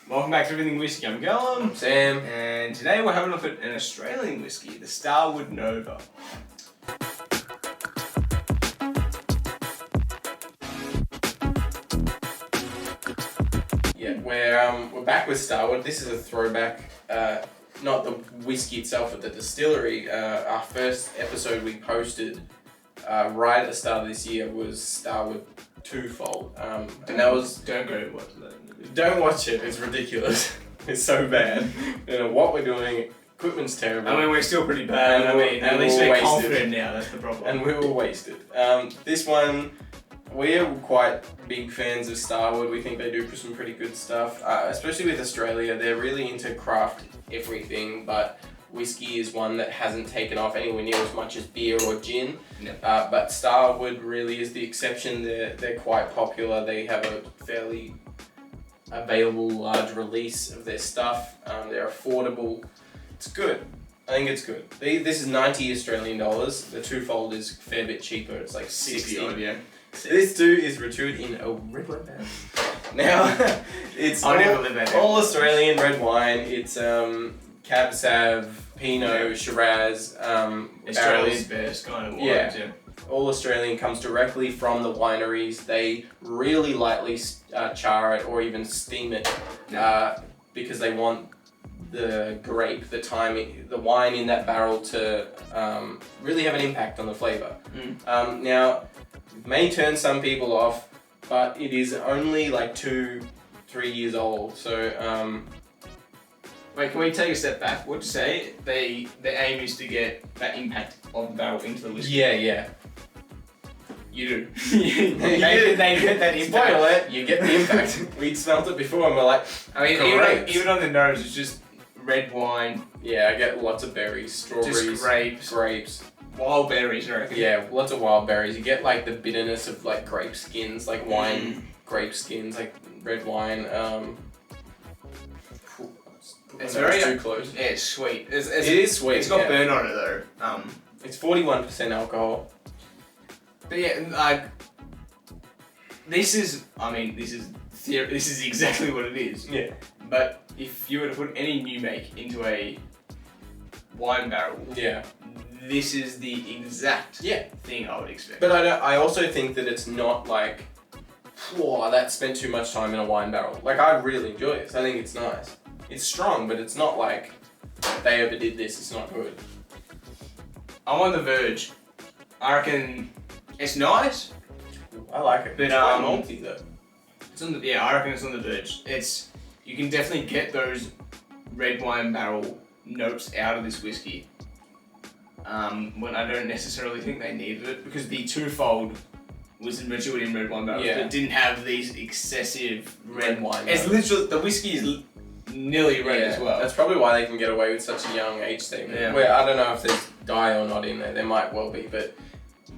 Welcome back to Everything Whiskey. I'm Callum. Sam. And today we're having a look at an Australian whiskey, the Starward Nova. Yeah, we're back with Starward. This is a throwback, not the whiskey itself, but the distillery. Our first episode we posted right at the start of this year was Starward Twofold, and that was Don't go watch that. don't watch it. It's ridiculous. It's so bad. I don't know what we're doing. Equipment's terrible. I mean, we're still pretty bad. At least we're confident now. That's the problem. And we were wasted. This one, we are quite big fans of Starward. We think they do some pretty good stuff, especially with Australia. They're really into craft everything, but whiskey is one that hasn't taken off anywhere near as much as beer or gin. No. But Starward really is the exception. They're quite popular. They have a fairly available large release of their stuff. They're affordable. It's good. I think it's good. This is 90 Australian dollars. The Twofold is a fair bit cheaper. It's like 60 odd, yeah. This too is matured in a red wine barrel. Now, it's all Australian red wine. It's Cab Sav, Pinot, Shiraz, Australia's best kind of wines, yeah. All Australian, comes directly from the wineries. They really lightly char it or even steam it because they want the grape, the wine in that barrel to really have an impact on the flavour. Now, it may turn some people off, but it is only like 2-3 years old. So, wait, can we take a step back? What'd you say? The aim is to get that impact of the barrel into the whiskey. Yeah. You do. they get that impact. Spoil it, you get the impact. We'd smelt it before and we're like, I mean, even on the nose, it's just red wine. Yeah, I get lots of berries, strawberries, just grapes. Wild berries, I reckon. Yeah, lots of wild berries. You get like the bitterness of like grape skins, like wine grape skins, like red wine. It's very too close. Yeah, it's sweet. It is sweet. It's got burn on it though. It's 41% alcohol. But yeah, this is exactly what it is. Yeah. But if you were to put any new make into a wine barrel, this is the exact thing I would expect. But I also think that it's not like, whoa, that spent too much time in a wine barrel. Like, I really enjoy this. I think it's nice. It's strong, but it's not like they overdid this. It's not good. I'm on the verge. I reckon it's nice. I like it. But it's quite malty though. I reckon it's on the verge. You can definitely get those red wine barrel notes out of this whiskey. When I don't necessarily think they needed it, because the Twofold was matured in red wine barrels, but didn't have these excessive red wine. It's literally, the whiskey is nearly red as well. That's probably why they can get away with such a young age statement. Yeah. Where I don't know if there's dye or not in there. There might well be, but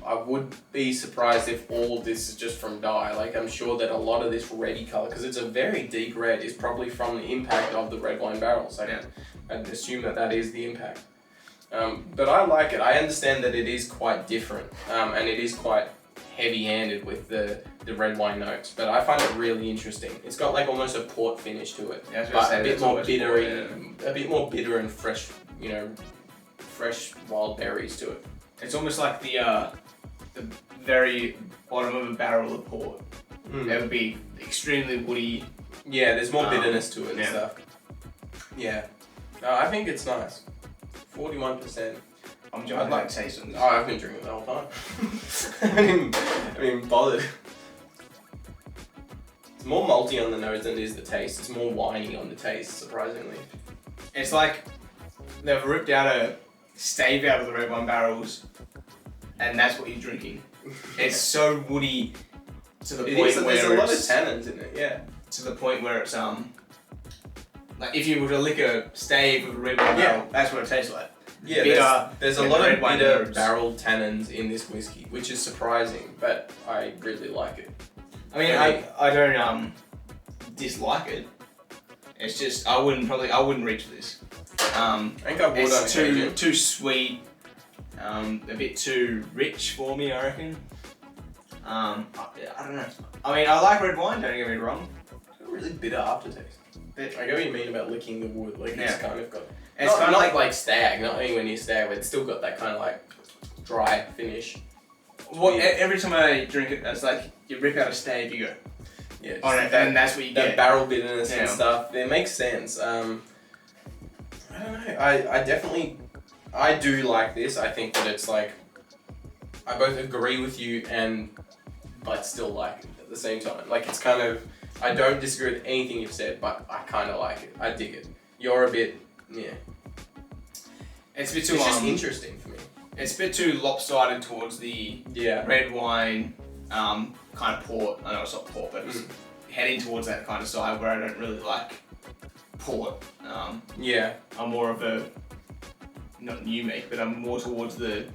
I would be surprised if all of this is just from dye. Like, I'm sure that a lot of this reddy colour, because it's a very deep red, is probably from the impact of the red wine barrels. I'd assume that is the impact. But I like it. I understand that it is quite different, and it is quite heavy-handed with the red wine notes. But I find it really interesting. It's got like almost a port finish to it, but a bit more bitter and fresh. Fresh wild berries to it. It's almost like the very bottom of a barrel of port. It would be extremely woody. Yeah, there's more bitterness to it and stuff. Yeah. No, I think it's nice. 41%. I'd like to say something. Oh, I've been drinking the whole time. I haven't even bothered. It's more malty on the nose than it is the taste. It's more winey on the taste, surprisingly. It's like they've ripped out a stave out of the red wine barrels, and that's what you're drinking. It's so woody to the point where there's a lot of tannins in it, yeah. To the point where it's like if you were to lick a stave of a red wine barrel, that's what it tastes like. Yeah, bitter, there's a lot of bitter barrel tannins in this whiskey, which is surprising, but I really like it. I mean, I don't dislike it. It's just I wouldn't reach for this. I think I would. It's too sweet, a bit too rich for me, I reckon. I don't know. I mean, I like red wine. Don't get me wrong. It's a really bitter aftertaste. I get what you mean about licking the wood. Like it's kind of got. It's Not, kind not of like stag, not anywhere near stag, but it's still got that kind of like dry finish. every time I drink it, it's like you rip out a stag, you go. Yeah, And that's what you that get. barrel bitterness and stuff. It makes sense. I don't know. I definitely, I do like this. I think that it's like, I both agree with you but still like it at the same time. Like it's kind of, I don't disagree with anything you've said, but I kind of like it. I dig it. You're a bit, yeah. It's a bit too. It's just interesting for me. It's a bit too lopsided towards the red wine kind of port. I know it's not port, but it's heading towards that kind of side where I don't really like port. I'm more of a not new make, but I'm more towards the.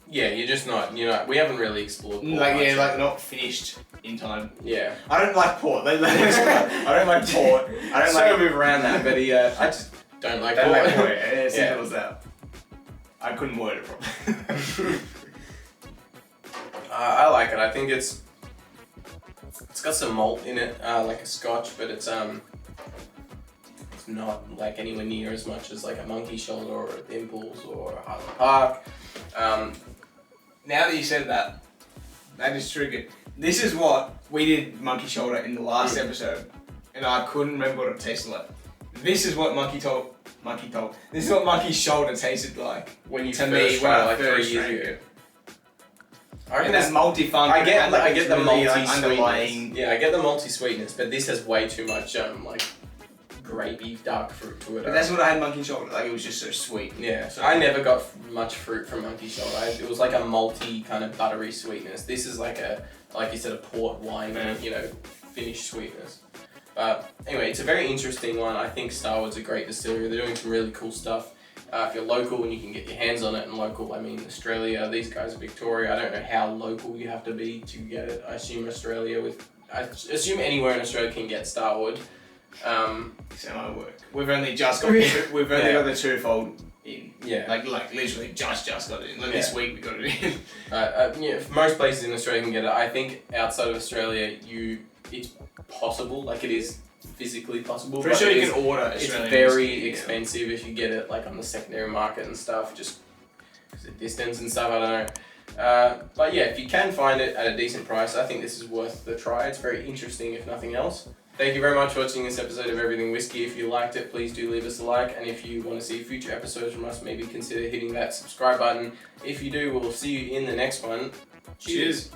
Yeah, you're just not. You know, we haven't really explored port. Like not finished in time. Yeah. I don't like port. I don't like port. I don't like move around that, but I just don't like port. It's simple as that. I couldn't word it properly. I like it. I think it's got some malt in it, like a Scotch, but it's not like anywhere near as much as like a Monkey Shoulder or a Dimples or a Highland Park. Now that you said that, that is triggered. This is what we did Monkey Shoulder in the last episode, and I couldn't remember what it tasted like. This is what This is what Monkey Shoulder tasted like when you to me when I first drank it. I reckon that multi-funk. I get the really, malty underlying. Sweetness. Yeah, I get the malty sweetness, but this has way too much like grapey dark fruit to it. But that's what I had Monkey Shoulder. Like it was just so sweet. Yeah, so I never got much fruit from Monkey Shoulder. It was like a malty kind of buttery sweetness. This is like you said, a port wine, finished sweetness. But anyway, it's a very interesting one. I think Starward's a great distillery. They're doing some really cool stuff. If you're local and you can get your hands on it, and local, I mean Australia, these guys are Victoria. I don't know how local you have to be to get it. I assume anywhere in Australia can get Starward. So might work. We've only just got got the twofold in. Yeah. Like literally just got it in. Like this week we got it in. Most places in Australia can get it. I think outside of Australia, it's possible. Like it is physically possible. Pretty sure you can order Australian It's very whiskey, expensive if you get it like on the secondary market and stuff, just because of distance and stuff, I don't know. But yeah, if you can find it at a decent price, I think this is worth the try. It's very interesting if nothing else. Thank you very much for watching this episode of Everything Whiskey. If you liked it, please do leave us a like, and if you want to see future episodes from us, maybe consider hitting that subscribe button. If you do, we'll see you in the next one. Cheers.